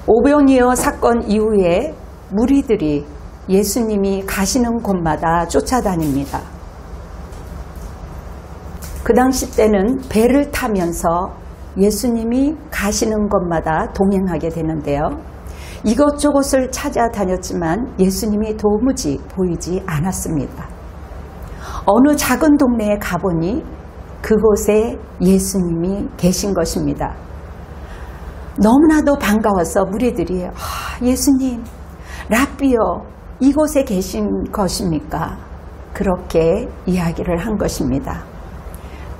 오병이어 사건 이후에 무리들이 예수님이 가시는 곳마다 쫓아다닙니다. 그 당시 때는 배를 타면서 예수님이 가시는 곳마다 동행하게 되는데요. 이것저것을 찾아다녔지만 예수님이 도무지 보이지 않았습니다. 어느 작은 동네에 가보니 그곳에 예수님이 계신 것입니다. 너무나도 반가워서 무리들이 예수님, 랍비요, 이곳에 계신 것입니까? 그렇게 이야기를 한 것입니다.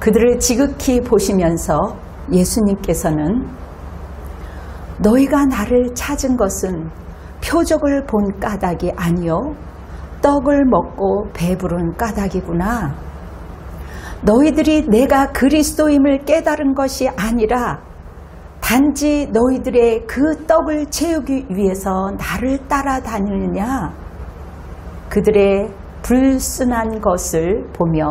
그들을 지극히 보시면서 예수님께서는 너희가 나를 찾은 것은 표적을 본 까닭이 아니요 떡을 먹고 배부른 까닭이구나. 너희들이 내가 그리스도임을 깨달은 것이 아니라 단지 너희들의 그 떡을 채우기 위해서 나를 따라다니느냐. 그들의 불순한 것을 보며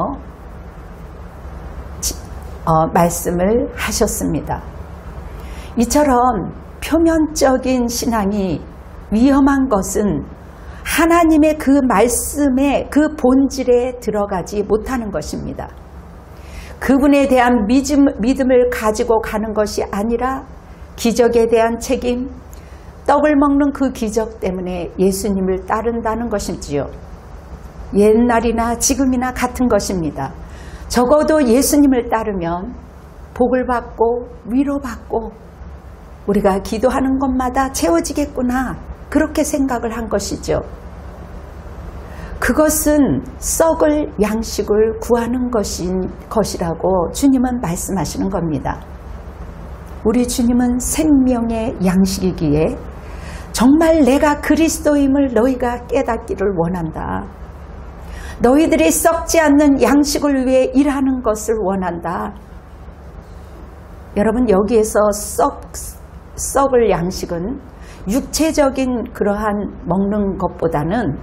말씀을 하셨습니다. 이처럼 표면적인 신앙이 위험한 것은 하나님의 그 말씀의 그 본질에 들어가지 못하는 것입니다. 그분에 대한 믿음을 가지고 가는 것이 아니라 기적에 대한 책임, 떡을 먹는 그 기적 때문에 예수님을 따른다는 것이지요. 옛날이나 지금이나 같은 것입니다. 적어도 예수님을 따르면 복을 받고 위로받고 우리가 기도하는 것마다 채워지겠구나, 그렇게 생각을 한 것이죠. 그것은 썩을 양식을 구하는 것이라고 주님은 말씀하시는 겁니다. 우리 주님은 생명의 양식이기에 정말 내가 그리스도임을 너희가 깨닫기를 원한다. 너희들이 썩지 않는 양식을 위해 일하는 것을 원한다. 여러분, 여기에서 썩을 양식은 육체적인 그러한 먹는 것보다는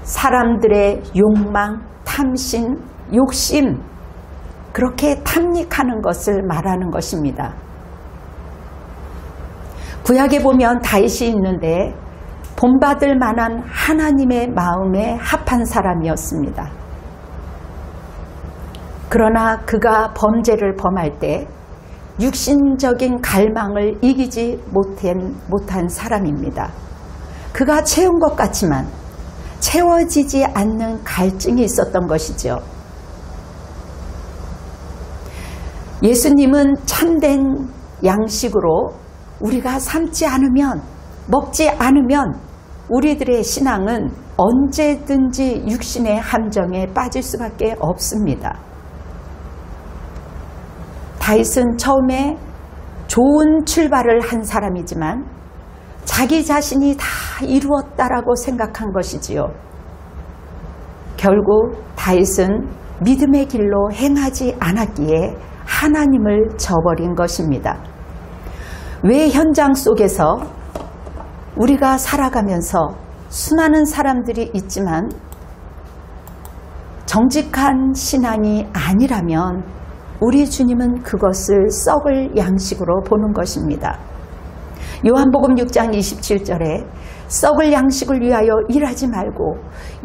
사람들의 욕망, 탐심, 욕심, 그렇게 탐닉하는 것을 말하는 것입니다. 구약에 보면 다윗이 있는데 본받을 만한 하나님의 마음에 합한 사람이었습니다. 그러나 그가 범죄를 범할 때 육신적인 갈망을 이기지 못한 사람입니다. 그가 채운 것 같지만 채워지지 않는 갈증이 있었던 것이죠. 예수님은 참된 양식으로 우리가 삼지 않으면, 먹지 않으면 우리들의 신앙은 언제든지 육신의 함정에 빠질 수밖에 없습니다. 다윗은 처음에 좋은 출발을 한 사람이지만 자기 자신이 다 이루었다라고 생각한 것이지요. 결국 다윗은 믿음의 길로 행하지 않았기에 하나님을 저버린 것입니다. 왜 현장 속에서 우리가 살아가면서 수많은 사람들이 있지만 정직한 신앙이 아니라면 우리 주님은 그것을 썩을 양식으로 보는 것입니다. 요한복음 6장 27절에 썩을 양식을 위하여 일하지 말고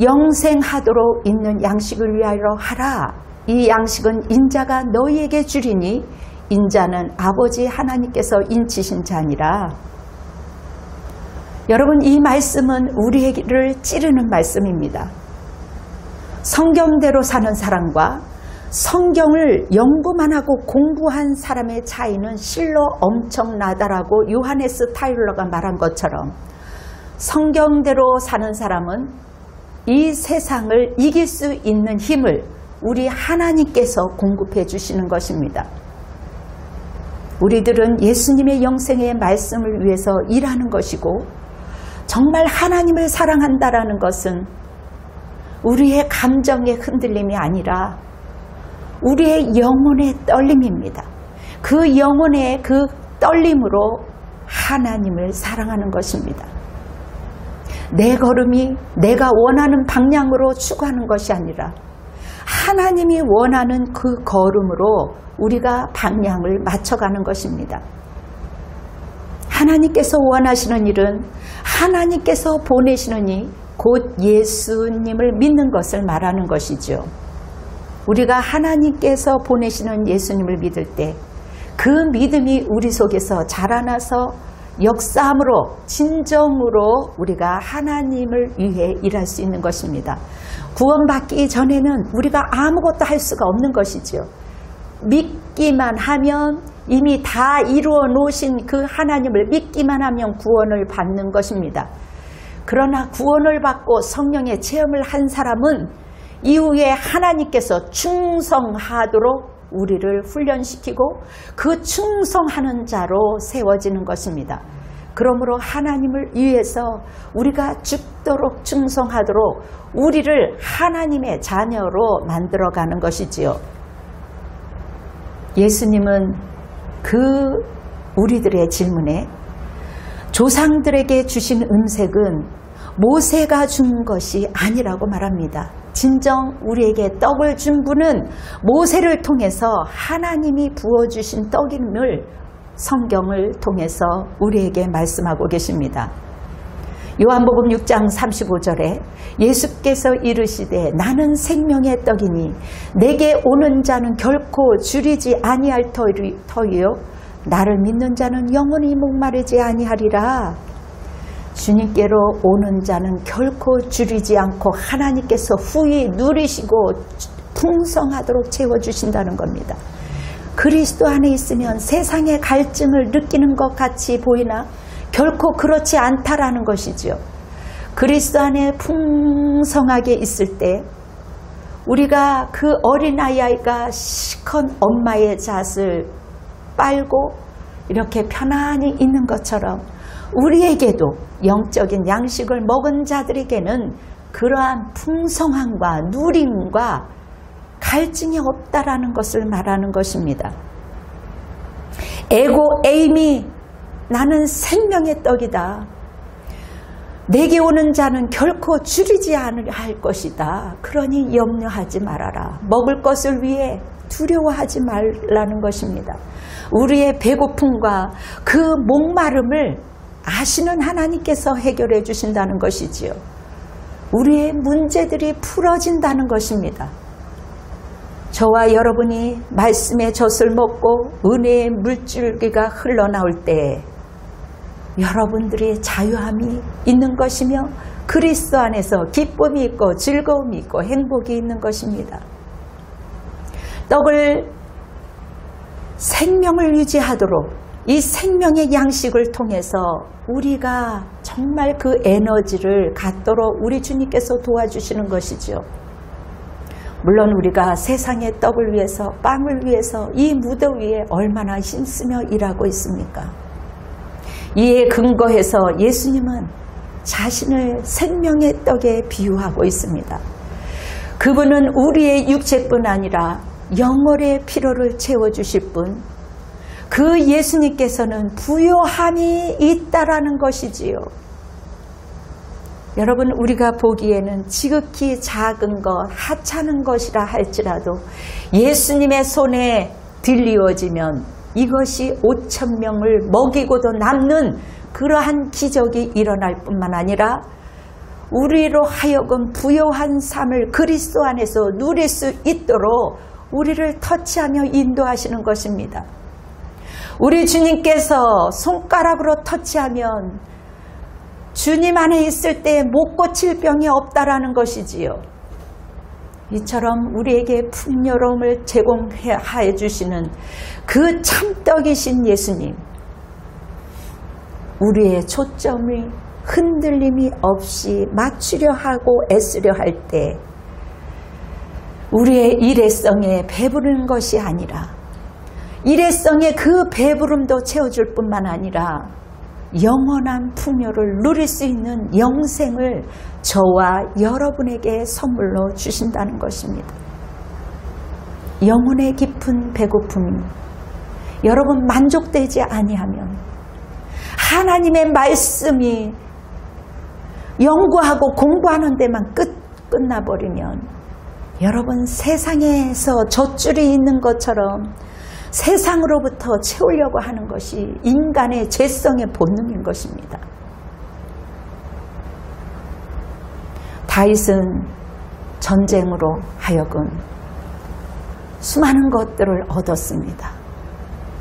영생하도록 있는 양식을 위하여 하라. 이 양식은 인자가 너희에게 주리니 인자는 아버지 하나님께서 인치신 자니라. 여러분, 이 말씀은 우리를 찌르는 말씀입니다. 성경대로 사는 사람과 성경을 연구만 하고 공부한 사람의 차이는 실로 엄청나다라고 요하네스 타일러가 말한 것처럼 성경대로 사는 사람은 이 세상을 이길 수 있는 힘을 우리 하나님께서 공급해 주시는 것입니다. 우리들은 예수님의 영생의 말씀을 위해서 일하는 것이고, 정말 하나님을 사랑한다라는 것은 우리의 감정의 흔들림이 아니라 우리의 영혼의 떨림입니다. 그 영혼의 그 떨림으로 하나님을 사랑하는 것입니다. 내 걸음이 내가 원하는 방향으로 추구하는 것이 아니라 하나님이 원하는 그 걸음으로 우리가 방향을 맞춰가는 것입니다. 하나님께서 원하시는 일은 하나님께서 보내시는 이 곧 예수님을 믿는 것을 말하는 것이죠. 우리가 하나님께서 보내시는 예수님을 믿을 때 그 믿음이 우리 속에서 자라나서 역사함으로 진정으로 우리가 하나님을 위해 일할 수 있는 것입니다. 구원받기 전에는 우리가 아무것도 할 수가 없는 것이죠. 믿기만 하면 이미 다 이루어 놓으신 그 하나님을 믿기만 하면 구원을 받는 것입니다. 그러나 구원을 받고 성령의 체험을 한 사람은 이후에 하나님께서 충성하도록 우리를 훈련시키고 그 충성하는 자로 세워지는 것입니다. 그러므로 하나님을 위해서 우리가 죽도록 충성하도록 우리를 하나님의 자녀로 만들어가는 것이지요. 예수님은 그 우리들의 질문에 조상들에게 주신 음색은 모세가 준 것이 아니라고 말합니다. 진정 우리에게 떡을 준 분은 모세를 통해서 하나님이 부어주신 떡임을 성경을 통해서 우리에게 말씀하고 계십니다. 요한복음 6장 35절에 예수께서 이르시되 나는 생명의 떡이니 내게 오는 자는 결코 줄이지 아니할 터이요 나를 믿는 자는 영원히 목마르지 아니하리라. 주님께로 오는 자는 결코 줄이지 않고 하나님께서 후히 누리시고 풍성하도록 채워주신다는 겁니다. 그리스도 안에 있으면 세상의 갈증을 느끼는 것 같이 보이나 결코 그렇지 않다라는 것이죠. 그리스도 안에 풍성하게 있을 때 우리가 그 어린아이가 시컨 엄마의 잣을 빨고 이렇게 편안히 있는 것처럼 우리에게도 영적인 양식을 먹은 자들에게는 그러한 풍성함과 누림과 갈증이 없다라는 것을 말하는 것입니다. 에고 에임이 나는 생명의 떡이다. 내게 오는 자는 결코 줄이지 않으려 할 것이다. 그러니 염려하지 말아라. 먹을 것을 위해 두려워하지 말라는 것입니다. 우리의 배고픔과 그 목마름을 아시는 하나님께서 해결해 주신다는 것이지요. 우리의 문제들이 풀어진다는 것입니다. 저와 여러분이 말씀의 젖을 먹고 은혜의 물줄기가 흘러나올 때 여러분들이 자유함이 있는 것이며 그리스도 안에서 기쁨이 있고 즐거움이 있고 행복이 있는 것입니다. 떡을 생명을 유지하도록 이 생명의 양식을 통해서 우리가 정말 그 에너지를 갖도록 우리 주님께서 도와주시는 것이죠. 물론 우리가 세상의 떡을 위해서 빵을 위해서 이 무더위에 얼마나 힘쓰며 일하고 있습니까? 이에 근거해서 예수님은 자신을 생명의 떡에 비유하고 있습니다. 그분은 우리의 육체뿐 아니라 영혼의 필요를 채워주실 분, 그 예수님께서는 부요함이 있다라는 것이지요. 여러분, 우리가 보기에는 지극히 작은 것, 하찮은 것이라 할지라도 예수님의 손에 들이워지면 이것이 5,000명을 먹이고도 남는 그러한 기적이 일어날 뿐만 아니라 우리로 하여금 부요한 삶을 그리스도 안에서 누릴 수 있도록 우리를 터치하며 인도하시는 것입니다. 우리 주님께서 손가락으로 터치하면 주님 안에 있을 때 못 고칠 병이 없다라는 것이지요. 이처럼 우리에게 풍요로움을 제공해 주시는 그 참떡이신 예수님, 우리의 초점이 흔들림이 없이 맞추려 하고 애쓰려 할 때 우리의 일회성에 배부른 것이 아니라 일회성의 그 배부름도 채워줄 뿐만 아니라 영원한 풍요를 누릴 수 있는 영생을 저와 여러분에게 선물로 주신다는 것입니다. 영혼의 깊은 배고픔이 여러분 만족되지 아니하면, 하나님의 말씀이 연구하고 공부하는 데만 끝나버리면 여러분 세상에서 젖줄이 있는 것처럼 세상으로부터 채우려고 하는 것이 인간의 죄성의 본능인 것입니다. 다윗은 전쟁으로 하여금 수많은 것들을 얻었습니다.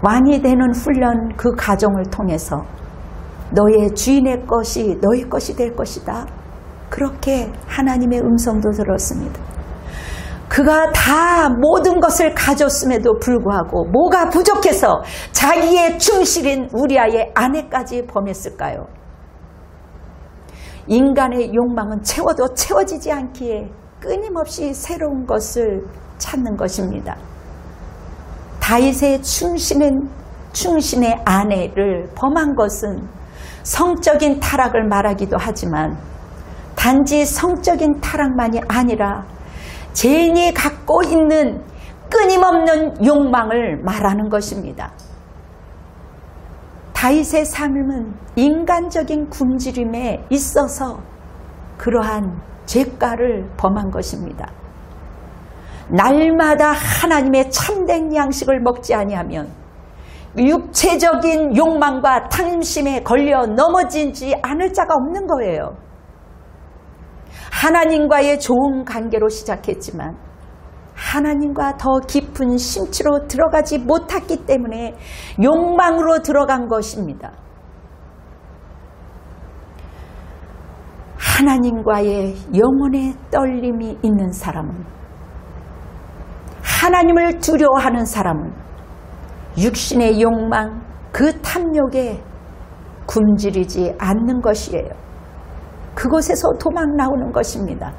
왕이 되는 훈련 그 과정을 통해서 너의 주인의 것이 너의 것이 될 것이다. 그렇게 하나님의 음성도 들었습니다. 그가 다 모든 것을 가졌음에도 불구하고 뭐가 부족해서 자기의 충실인 우리아의 아내까지 범했을까요? 인간의 욕망은 채워도 채워지지 않기에 끊임없이 새로운 것을 찾는 것입니다. 다윗의 충신의 아내를 범한 것은 성적인 타락을 말하기도 하지만 단지 성적인 타락만이 아니라 죄인이 갖고 있는 끊임없는 욕망을 말하는 것입니다. 다윗의 삶은 인간적인 굶주림에 있어서 그러한 죄가를 범한 것입니다. 날마다 하나님의 참된 양식을 먹지 아니하면 육체적인 욕망과 탐심에 걸려 넘어지지 않을 자가 없는 거예요. 하나님과의 좋은 관계로 시작했지만 하나님과 더 깊은 심취로 들어가지 못했기 때문에 욕망으로 들어간 것입니다. 하나님과의 영혼의 떨림이 있는 사람은, 하나님을 두려워하는 사람은 육신의 욕망, 그 탐욕에 굶주리지 않는 것이에요. 그곳에서 도망 나오는 것입니다.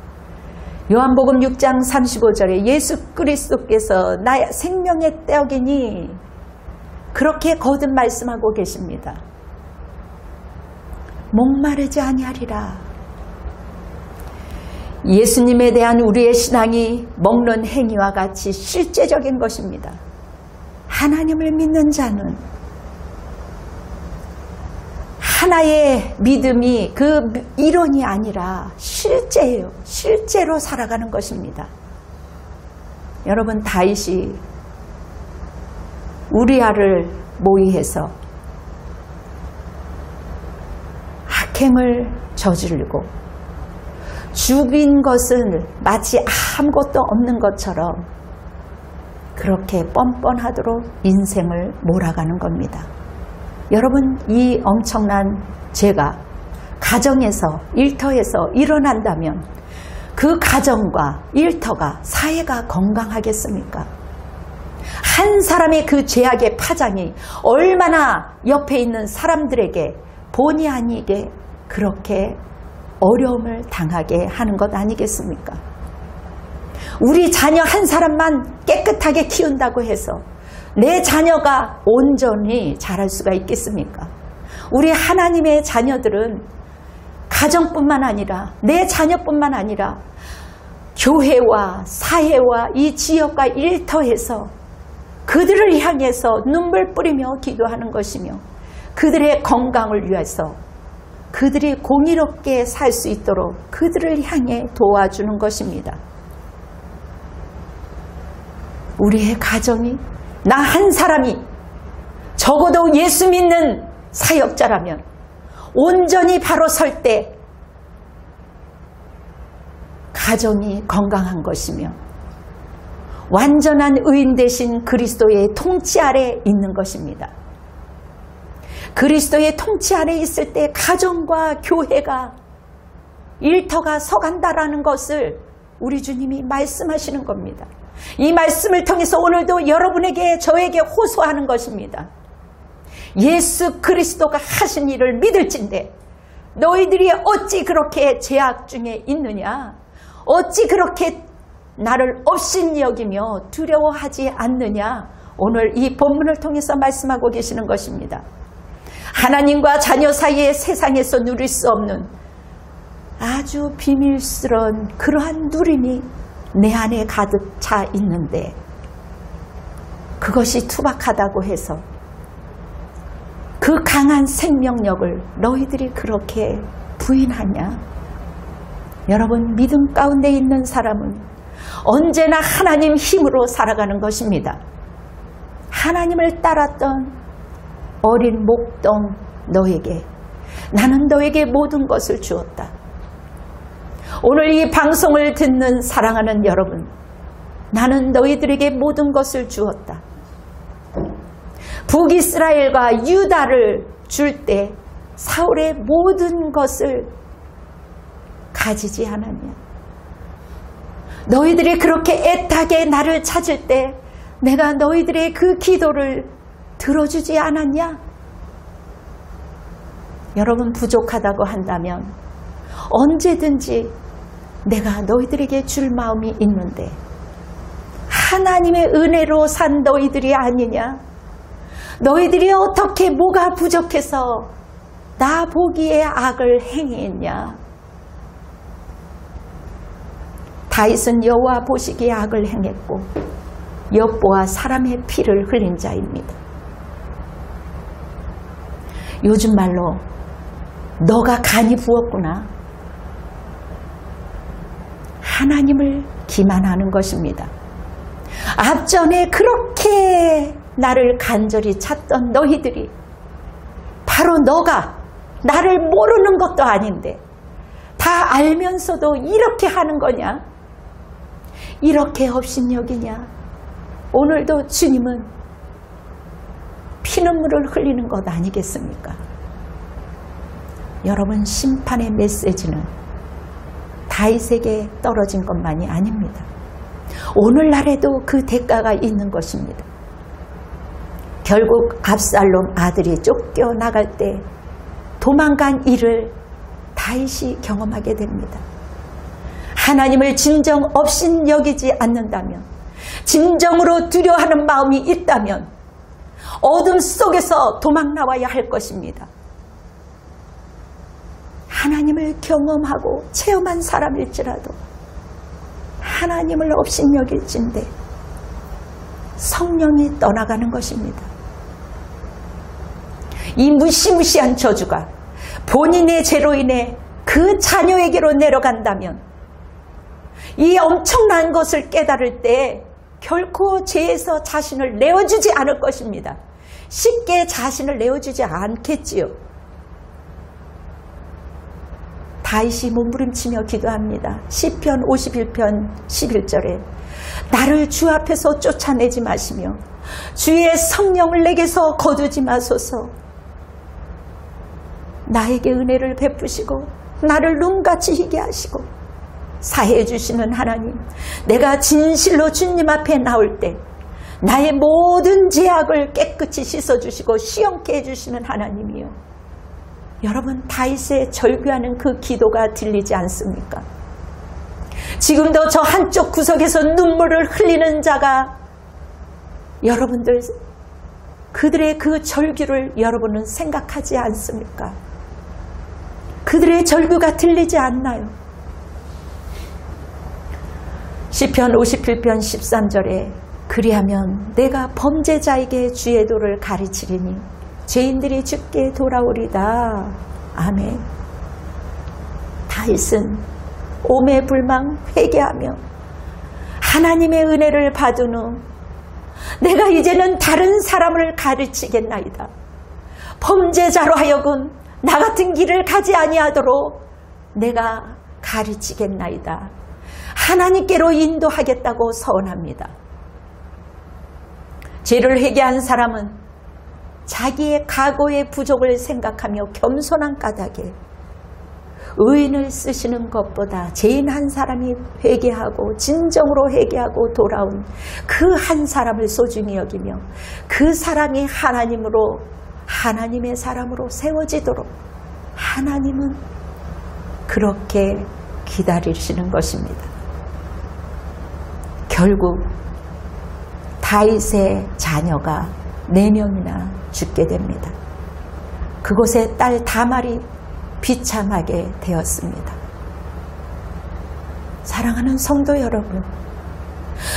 요한복음 6장 35절에 예수 그리스도께서 나의 생명의 떡이니 그렇게 거듭 말씀하고 계십니다. 목마르지 아니하리라. 예수님에 대한 우리의 신앙이 먹는 행위와 같이 실제적인 것입니다. 하나님을 믿는 자는 하나의 믿음이 그 이론이 아니라 실제예요. 실제로 살아가는 것입니다. 여러분, 다윗이 우리아를 모의해서 악행을 저지르고 죽인 것은 마치 아무것도 없는 것처럼 그렇게 뻔뻔하도록 인생을 몰아가는 겁니다. 여러분, 이 엄청난 죄가 가정에서, 일터에서 일어난다면 그 가정과 일터가, 사회가 건강하겠습니까? 한 사람의 그 죄악의 파장이 얼마나 옆에 있는 사람들에게 본의 아니게 그렇게 어려움을 당하게 하는 것 아니겠습니까? 우리 자녀 한 사람만 깨끗하게 키운다고 해서 내 자녀가 온전히 자랄 수가 있겠습니까? 우리 하나님의 자녀들은 가정뿐만 아니라 내 자녀뿐만 아니라 교회와 사회와 이 지역과 일터에서 그들을 향해서 눈물 뿌리며 기도하는 것이며 그들의 건강을 위해서 그들이 공의롭게 살 수 있도록 그들을 향해 도와주는 것입니다. 우리의 가정이, 나 한 사람이 적어도 예수 믿는 사역자라면 온전히 바로 설 때 가정이 건강한 것이며 완전한 의인 되신 그리스도의 통치 아래 있는 것입니다. 그리스도의 통치 아래 있을 때 가정과 교회가, 일터가 서간다라는 것을 우리 주님이 말씀하시는 겁니다. 이 말씀을 통해서 오늘도 여러분에게, 저에게 호소하는 것입니다. 예수 그리스도가 하신 일을 믿을진대 너희들이 어찌 그렇게 죄악 중에 있느냐? 어찌 그렇게 나를 업신 여기며 두려워하지 않느냐? 오늘 이 본문을 통해서 말씀하고 계시는 것입니다. 하나님과 자녀 사이에 세상에서 누릴 수 없는 아주 비밀스러운 그러한 누림이 내 안에 가득 차 있는데 그것이 투박하다고 해서 그 강한 생명력을 너희들이 그렇게 부인하냐? 여러분, 믿음 가운데 있는 사람은 언제나 하나님 힘으로 살아가는 것입니다. 하나님을 따랐던 어린 목동 너에게 나는 너에게 모든 것을 주었다. 오늘 이 방송을 듣는 사랑하는 여러분, 나는 너희들에게 모든 것을 주었다. 북이스라엘과 유다를 줄 때 사울의 모든 것을 가지지 않았냐? 너희들이 그렇게 애타게 나를 찾을 때 내가 너희들의 그 기도를 들어주지 않았냐? 여러분, 부족하다고 한다면 언제든지 내가 너희들에게 줄 마음이 있는데 하나님의 은혜로 산 너희들이 아니냐? 너희들이 어떻게 뭐가 부족해서 나 보기에 악을 행했냐? 다윗은 여호와 보시기에 악을 행했고 여보와 사람의 피를 흘린 자입니다. 요즘 말로 너가 간이 부었구나. 하나님을 기만하는 것입니다. 앞전에 그렇게 나를 간절히 찾던 너희들이 바로 너가 나를 모르는 것도 아닌데 다 알면서도 이렇게 하는 거냐? 이렇게 업신여기냐? 오늘도 주님은 피눈물을 흘리는 것 아니겠습니까? 여러분, 심판의 메시지는 다윗에게 떨어진 것만이 아닙니다. 오늘날에도 그 대가가 있는 것입니다. 결국 압살롬 아들이 쫓겨나갈 때 도망간 일을 다윗이 경험하게 됩니다. 하나님을 진정 업신여기지 않는다면, 진정으로 두려워하는 마음이 있다면 어둠 속에서 도망 나와야 할 것입니다. 하나님을 경험하고 체험한 사람일지라도 하나님을 업신여길진데 성령이 떠나가는 것입니다. 이 무시무시한 저주가 본인의 죄로 인해 그 자녀에게로 내려간다면 이 엄청난 것을 깨달을 때 결코 죄에서 자신을 내어주지 않을 것입니다. 쉽게 자신을 내어주지 않겠지요. 다윗이 몸부림치며 기도합니다. 시편 51편 11절에 나를 주 앞에서 쫓아내지 마시며 주의 성령을 내게서 거두지 마소서. 나에게 은혜를 베푸시고 나를 눈같이 희게 하시고 사해 주시는 하나님, 내가 진실로 주님 앞에 나올 때 나의 모든 죄악을 깨끗이 씻어주시고 시원케 해주시는 하나님이요. 여러분, 다윗의 절규하는 그 기도가 들리지 않습니까? 지금도 저 한쪽 구석에서 눈물을 흘리는 자가 여러분들, 그들의 그 절규를 여러분은 생각하지 않습니까? 그들의 절규가 들리지 않나요? 시편 51편 13절에 그리하면 내가 범죄자에게 주의 도를 가르치리니 죄인들이 주께 돌아오리다. 아멘. 다윗은 오매불망 회개하며 하나님의 은혜를 받은 후 내가 이제는 다른 사람을 가르치겠나이다. 범죄자로 하여금 나 같은 길을 가지 아니하도록 내가 가르치겠나이다. 하나님께로 인도하겠다고 서원합니다. 죄를 회개한 사람은 자기의 과거의 부족을 생각하며 겸손한 까닭에 의인을 쓰시는 것보다 죄인 한 사람이 회개하고 진정으로 회개하고 돌아온 그 한 사람을 소중히 여기며 그 사람이 하나님으로, 하나님의 사람으로 세워지도록 하나님은 그렇게 기다리시는 것입니다. 결국 다윗의 자녀가 4명이나 죽게 됩니다. 그곳에 딸 다말이 비참하게 되었습니다. 사랑하는 성도 여러분,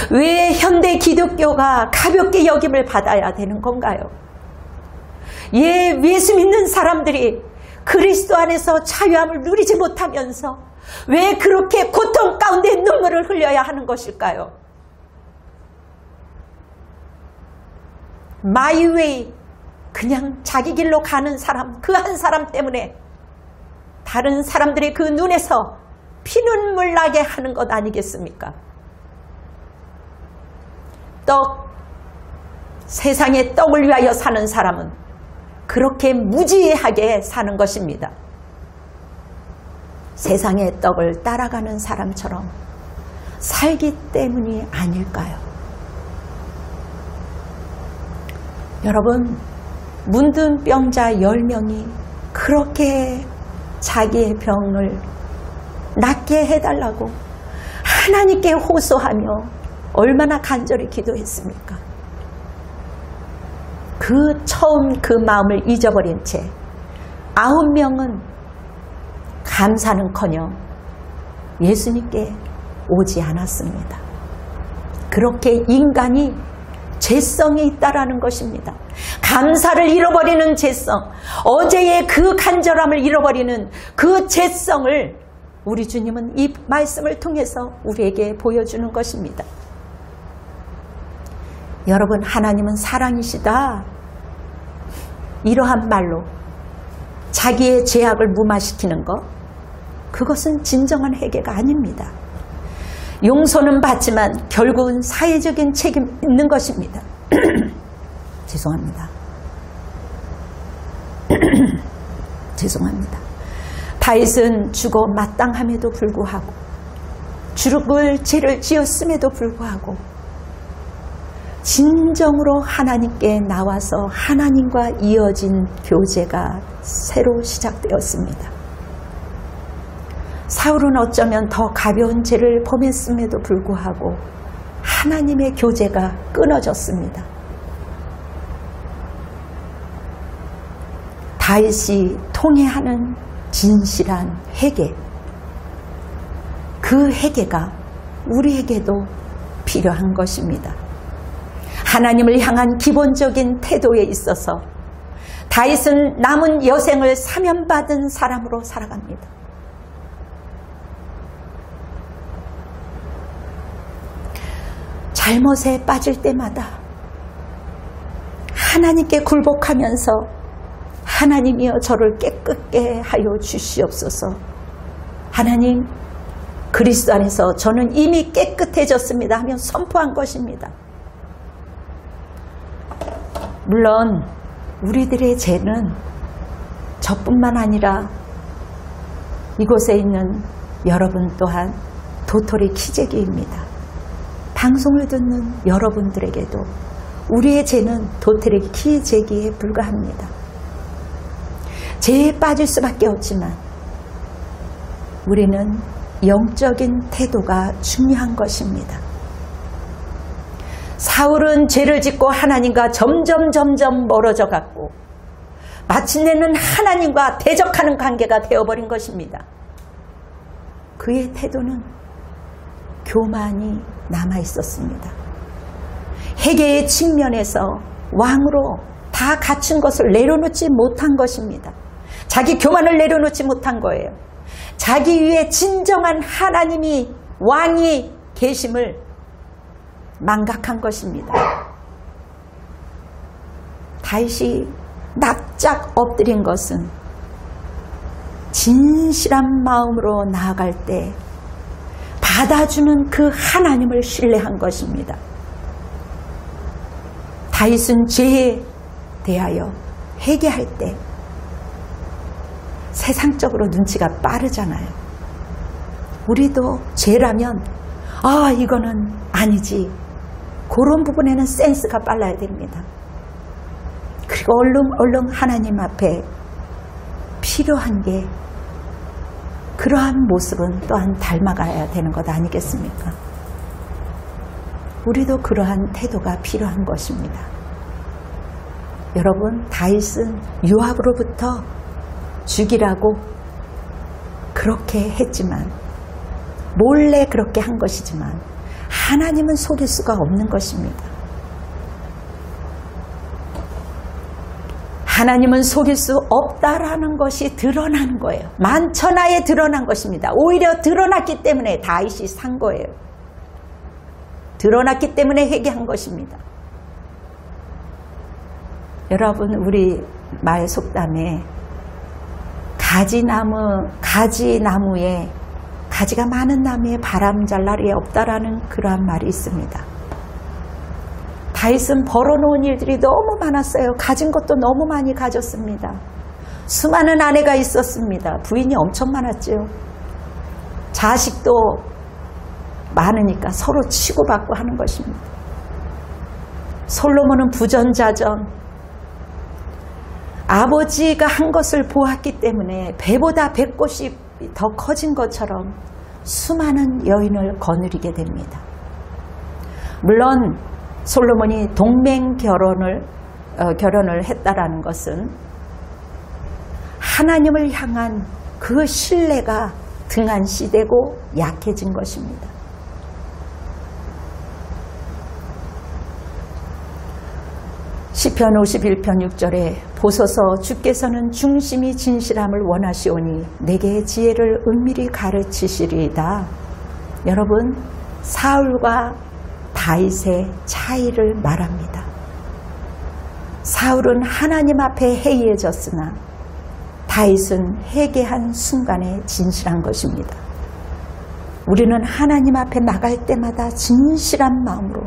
왜 현대 기독교가 가볍게 여김을 받아야 되는 건가요? 예수 믿는 사람들이 그리스도 안에서 자유함을 누리지 못하면서 왜 그렇게 고통 가운데 눈물을 흘려야 하는 것일까요? my way, 그냥 자기 길로 가는 사람, 그 한 사람 때문에 다른 사람들의 그 눈에서 피눈물 나게 하는 것 아니겠습니까? 세상의 떡을 위하여 사는 사람은 그렇게 무지하게 사는 것입니다. 세상의 떡을 따라가는 사람처럼 살기 때문이 아닐까요? 여러분, 문둥병자 10명이 그렇게 자기의 병을 낫게 해달라고 하나님께 호소하며 얼마나 간절히 기도했습니까? 처음 그 마음을 잊어버린 채 9명은 감사는커녕 예수님께 오지 않았습니다. 그렇게 인간이 죄성이 있다라는 것입니다. 감사를 잃어버리는 죄성, 어제의 그 간절함을 잃어버리는 그 죄성을 우리 주님은 이 말씀을 통해서 우리에게 보여주는 것입니다. 여러분, 하나님은 사랑이시다. 이러한 말로 자기의 죄악을 무마시키는 것, 그것은 진정한 회개가 아닙니다. 용서는 받지만 결국은 사회적인 책임이 있는 것입니다. 죄송합니다. 죄송합니다. 다윗은 죽어 마땅함에도 불구하고, 죽을 죄를 지었음에도 불구하고 진정으로 하나님께 나와서 하나님과 이어진 교제가 새로 시작되었습니다. 사울은 어쩌면 더 가벼운 죄를 범했음에도 불구하고 하나님의 교제가 끊어졌습니다. 다윗이 통회하는 진실한 회개, 그 회개가 우리에게도 필요한 것입니다. 하나님을 향한 기본적인 태도에 있어서 다윗은 남은 여생을 사면받은 사람으로 살아갑니다. 잘못에 빠질 때마다 하나님께 굴복하면서 하나님이여 저를 깨끗게 하여 주시옵소서. 하나님, 그리스도 안에서 저는 이미 깨끗해졌습니다 하며 선포한 것입니다. 물론 우리들의 죄는 저뿐만 아니라 이곳에 있는 여러분 또한 도토리 키재기입니다. 방송을 듣는 여러분들에게도 우리의 죄는 도토리 키재기에 불과합니다. 죄에 빠질 수밖에 없지만 우리는 영적인 태도가 중요한 것입니다. 사울은 죄를 짓고 하나님과 점점 멀어져 갔고 마침내는 하나님과 대적하는 관계가 되어버린 것입니다. 그의 태도는 교만이 남아있었습니다. 회개의 측면에서 왕으로 다 갖춘 것을 내려놓지 못한 것입니다. 자기 교만을 내려놓지 못한 거예요. 자기 위에 진정한 하나님이 왕이 계심을 망각한 것입니다. 다윗이 납작 엎드린 것은 진실한 마음으로 나아갈 때 받아주는 그 하나님을 신뢰한 것입니다. 다윗은 죄에 대하여 회개할 때 세상적으로 눈치가 빠르잖아요. 우리도 죄라면 이거는 아니지, 그런 부분에는 센스가 빨라야 됩니다. 그리고 얼른 하나님 앞에 필요한 게 그러한 모습은 또한 닮아가야 되는 것 아니겠습니까? 우리도 그러한 태도가 필요한 것입니다. 여러분, 다윗은 요압으로부터 죽이라고 그렇게 했지만, 몰래 그렇게 한 것이지만 하나님은 속일 수가 없는 것입니다. 하나님은 속일 수 없다라는 것이 드러나는 거예요. 만천하에 드러난 것입니다. 오히려 드러났기 때문에 다윗이 산 거예요. 드러났기 때문에 회개한 것입니다. 여러분, 우리 말 속담에 가지나무에 가지가 많은 나무에 바람 잘 날이 없다라는 그러한 말이 있습니다. 다윗은 벌어놓은 일들이 너무 많았어요. 가진 것도 너무 많이 가졌습니다. 수많은 아내가 있었습니다. 부인이 엄청 많았죠. 자식도 많으니까 서로 치고받고 하는 것입니다. 솔로몬은 부전자전, 아버지가 한 것을 보았기 때문에 배보다 배꼽이 더 커진 것처럼 수많은 여인을 거느리게 됩니다. 물론 솔로몬이 동맹 결혼을 했다라는 것은 하나님을 향한 그 신뢰가 등한시되고 약해진 것입니다. 시편 51편 6절에 보소서 주께서는 중심이 진실함을 원하시오니 내게 지혜를 은밀히 가르치시리이다. 여러분, 사울과 다윗의 차이를 말합니다. 사울은 하나님 앞에 해이해졌으나 다윗은 회개한 순간에 진실한 것입니다. 우리는 하나님 앞에 나갈 때마다 진실한 마음으로,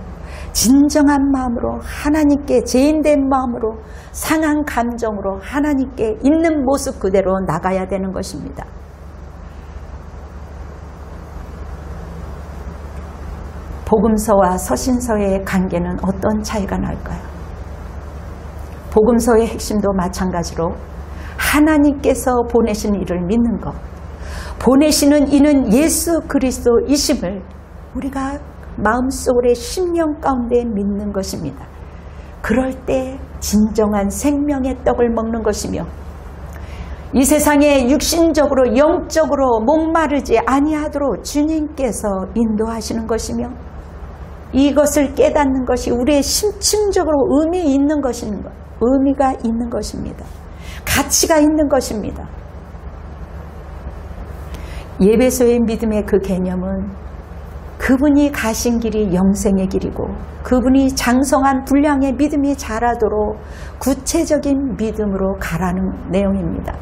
진정한 마음으로, 하나님께 죄인된 마음으로, 상한 감정으로 하나님께 있는 모습 그대로 나가야 되는 것입니다. 복음서와 서신서의 관계는 어떤 차이가 날까요? 복음서의 핵심도 마찬가지로 하나님께서 보내신 이를 믿는 것, 보내시는 이는 예수 그리스도이심을 우리가 마음속에 심령 가운데 믿는 것입니다. 그럴 때 진정한 생명의 떡을 먹는 것이며 이 세상에 육신적으로 영적으로 목마르지 아니하도록 주님께서 인도하시는 것이며 이것을 깨닫는 것이 우리의 심층적으로 의미가 있는 것입니다. 가치가 있는 것입니다. 예배소의 믿음의 그 개념은 그분이 가신 길이 영생의 길이고 그분이 장성한 분량의 믿음이 자라도록 구체적인 믿음으로 가라는 내용입니다.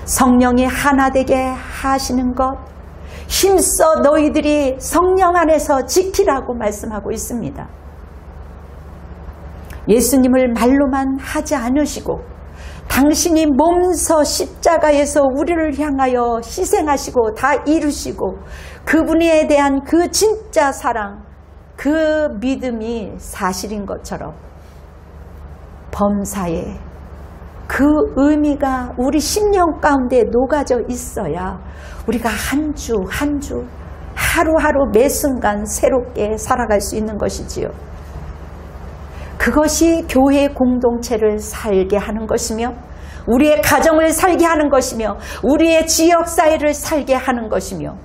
성령이 하나 되게 하시는 것, 힘써 너희들이 성령 안에서 지키라고 말씀하고 있습니다. 예수님을 말로만 하지 않으시고 당신이 몸서 십자가에서 우리를 향하여 희생하시고 다 이루시고 그분에 대한 그 진짜 사랑, 그 믿음이 사실인 것처럼 범사에 그 의미가 우리 심령 가운데 녹아져 있어야 우리가 한 주 한 주 하루하루 매 순간 새롭게 살아갈 수 있는 것이지요. 그것이 교회 공동체를 살게 하는 것이며 우리의 가정을 살게 하는 것이며 우리의 지역사회를 살게 하는 것이며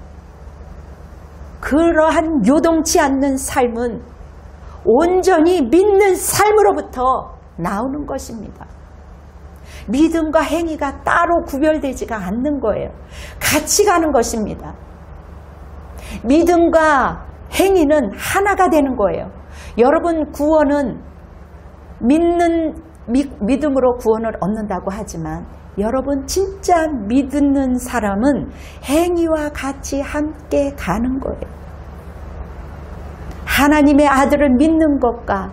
그러한 요동치 않는 삶은 온전히 믿는 삶으로부터 나오는 것입니다. 믿음과 행위가 따로 구별되지가 않는 거예요. 같이 가는 것입니다. 믿음과 행위는 하나가 되는 거예요. 여러분, 구원은 믿음으로 구원을 얻는다고 하지만 여러분 진짜 믿는 사람은 행위와 같이 함께 가는 거예요. 하나님의 아들을 믿는 것과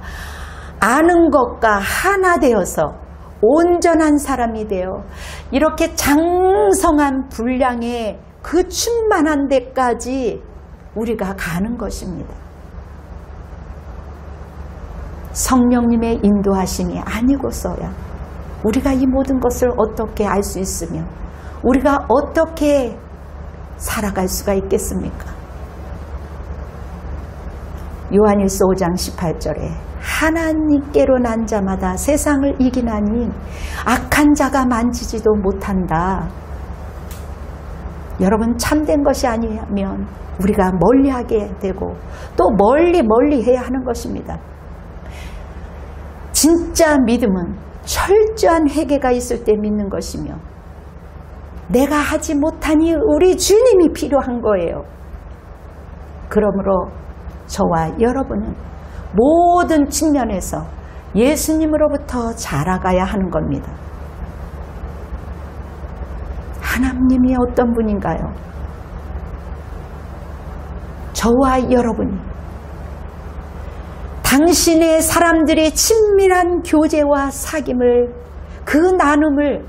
아는 것과 하나 되어서 온전한 사람이 되어 이렇게 장성한 분량의 그 충만한 데까지 우리가 가는 것입니다. 성령님의 인도하심이 아니고서야 우리가 이 모든 것을 어떻게 알 수 있으며 우리가 어떻게 살아갈 수가 있겠습니까? 요한일서 5장 18절에 하나님께로 난 자마다 세상을 이기나니 악한 자가 만지지도 못한다. 여러분, 참된 것이 아니면 우리가 멀리하게 되고 또 멀리 해야 하는 것입니다. 진짜 믿음은 철저한 회개가 있을 때 믿는 것이며 내가 하지 못하니 우리 주님이 필요한 거예요. 그러므로 저와 여러분은 모든 측면에서 예수님으로부터 자라가야 하는 겁니다. 하나님이 어떤 분인가요? 저와 여러분이 당신의 사람들이 친밀한 교제와 사귐을, 그 나눔을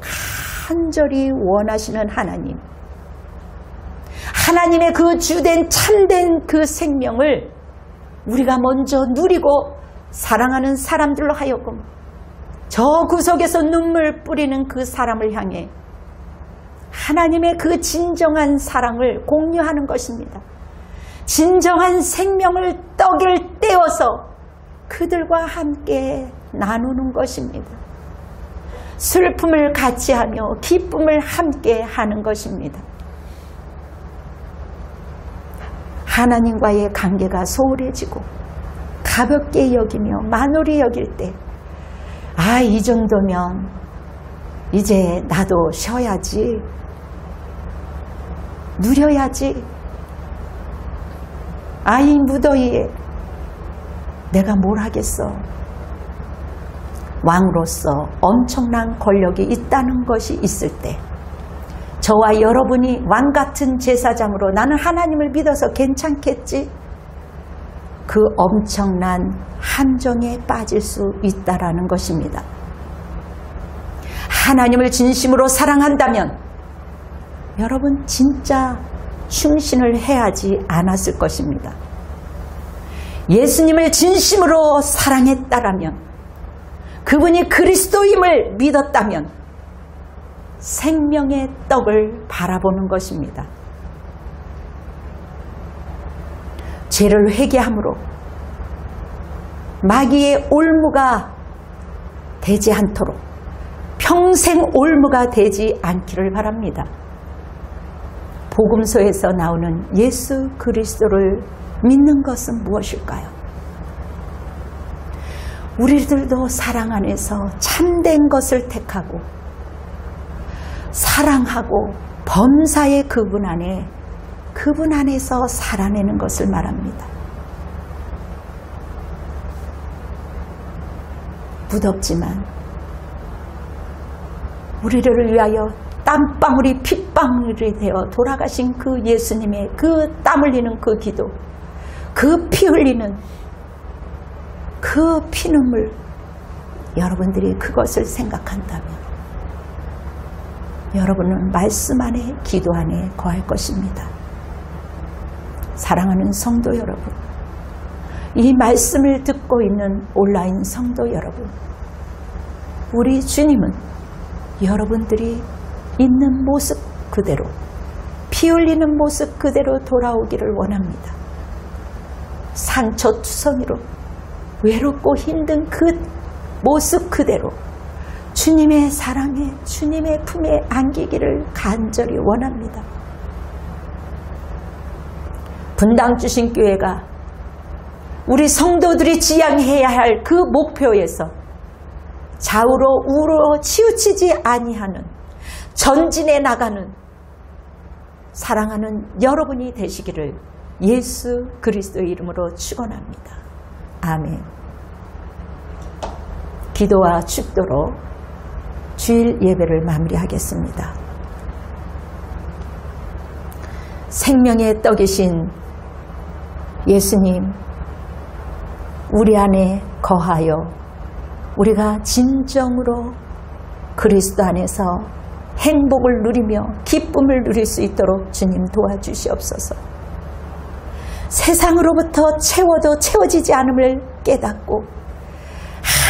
간절히 원하시는 하나님, 하나님의 그 주된 참된 그 생명을 우리가 먼저 누리고 사랑하는 사람들로 하여금 저 구석에서 눈물 뿌리는 그 사람을 향해 하나님의 그 진정한 사랑을 공유하는 것입니다. 진정한 생명을 떡을 떼어서 그들과 함께 나누는 것입니다. 슬픔을 같이 하며 기쁨을 함께 하는 것입니다. 하나님과의 관계가 소홀해지고 가볍게 여기며 만홀히 여길 때, 아, 이 정도면 이제 나도 쉬어야지, 누려야지, 아, 이 무더위에 내가 뭘 하겠어. 왕으로서 엄청난 권력이 있다는 것이 있을 때, 저와 여러분이 왕같은 제사장으로 나는 하나님을 믿어서 괜찮겠지? 그 엄청난 함정에 빠질 수 있다라는 것입니다. 하나님을 진심으로 사랑한다면 여러분 진짜 충신을 해야지 않았을 것입니다. 예수님을 진심으로 사랑했다라면, 그분이 그리스도임을 믿었다면 생명의 떡을 바라보는 것입니다. 죄를 회개함으로 마귀의 올무가 되지 않도록, 평생 올무가 되지 않기를 바랍니다. 복음서에서 나오는 예수 그리스도를 믿는 것은 무엇일까요? 우리들도 사랑 안에서 참된 것을 택하고 사랑하고 범사의 그분 안에서 살아내는 것을 말합니다. 무덥지만 우리를 위하여 땀방울이 핏방울이 되어 돌아가신 그 예수님의 그 땀 흘리는 그 기도, 그 피 흘리는 그 피눈물, 여러분들이 그것을 생각한다면 여러분은 말씀 안에, 기도 안에 거할 것입니다. 사랑하는 성도 여러분, 이 말씀을 듣고 있는 온라인 성도 여러분, 우리 주님은 여러분들이 있는 모습 그대로, 피 흘리는 모습 그대로 돌아오기를 원합니다. 상처투성이로 외롭고 힘든 그 모습 그대로 주님의 사랑에, 주님의 품에 안기기를 간절히 원합니다. 분당 주신교회가 우리 성도들이 지향해야 할 그 목표에서 좌우로 우로 치우치지 아니하는, 전진해 나가는 사랑하는 여러분이 되시기를 예수 그리스도의 이름으로 축원합니다. 아멘. 기도와 축도로 주일 예배를 마무리하겠습니다. 생명의 떡이신 예수님, 우리 안에 거하여 우리가 진정으로 그리스도 안에서 행복을 누리며 기쁨을 누릴 수 있도록 주님 도와주시옵소서. 세상으로부터 채워도 채워지지 않음을 깨닫고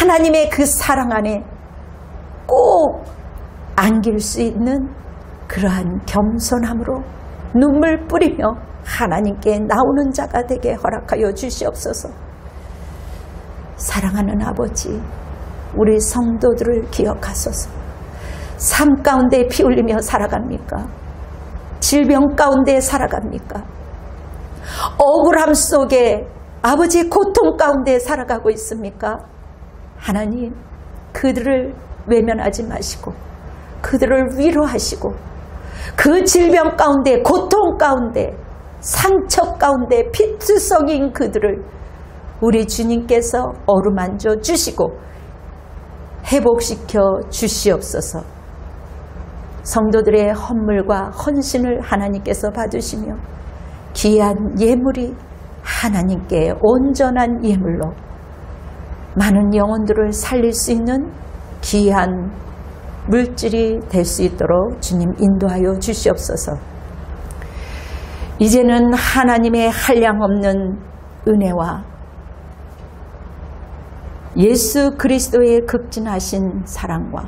하나님의 그 사랑 안에 꼭 안길 수 있는 그러한 겸손함으로 눈물 뿌리며 하나님께 나오는 자가 되게 허락하여 주시옵소서. 사랑하는 아버지, 우리 성도들을 기억하소서. 삶 가운데 피 흘리며 살아갑니까? 질병 가운데 살아갑니까? 억울함 속에 아버지 고통 가운데 살아가고 있습니까? 하나님, 그들을 외면하지 마시고 그들을 위로하시고 그 질병 가운데, 고통 가운데, 상처 가운데 피투성인 그들을 우리 주님께서 어루만져 주시고 회복시켜 주시옵소서. 성도들의 헌물과 헌신을 하나님께서 받으시며 귀한 예물이 하나님께 온전한 예물로 많은 영혼들을 살릴 수 있는 귀한 물질이 될 수 있도록 주님 인도하여 주시옵소서. 이제는 하나님의 한량없는 은혜와 예수 그리스도의 극진하신 사랑과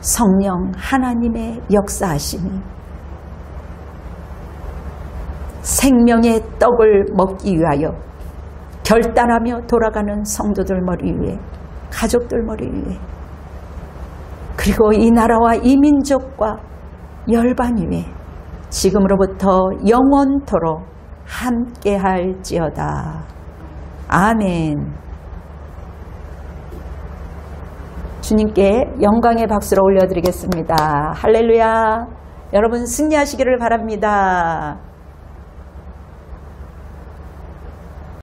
성령 하나님의 역사하심이 생명의 떡을 먹기 위하여 결단하며 돌아가는 성도들 머리 위에, 가족들 머리 위에, 그리고 이 나라와 이 민족과 열방 위에 지금으로부터 영원토록 함께할지어다. 아멘. 주님께 영광의 박수를 올려드리겠습니다. 할렐루야. 여러분 승리하시기를 바랍니다.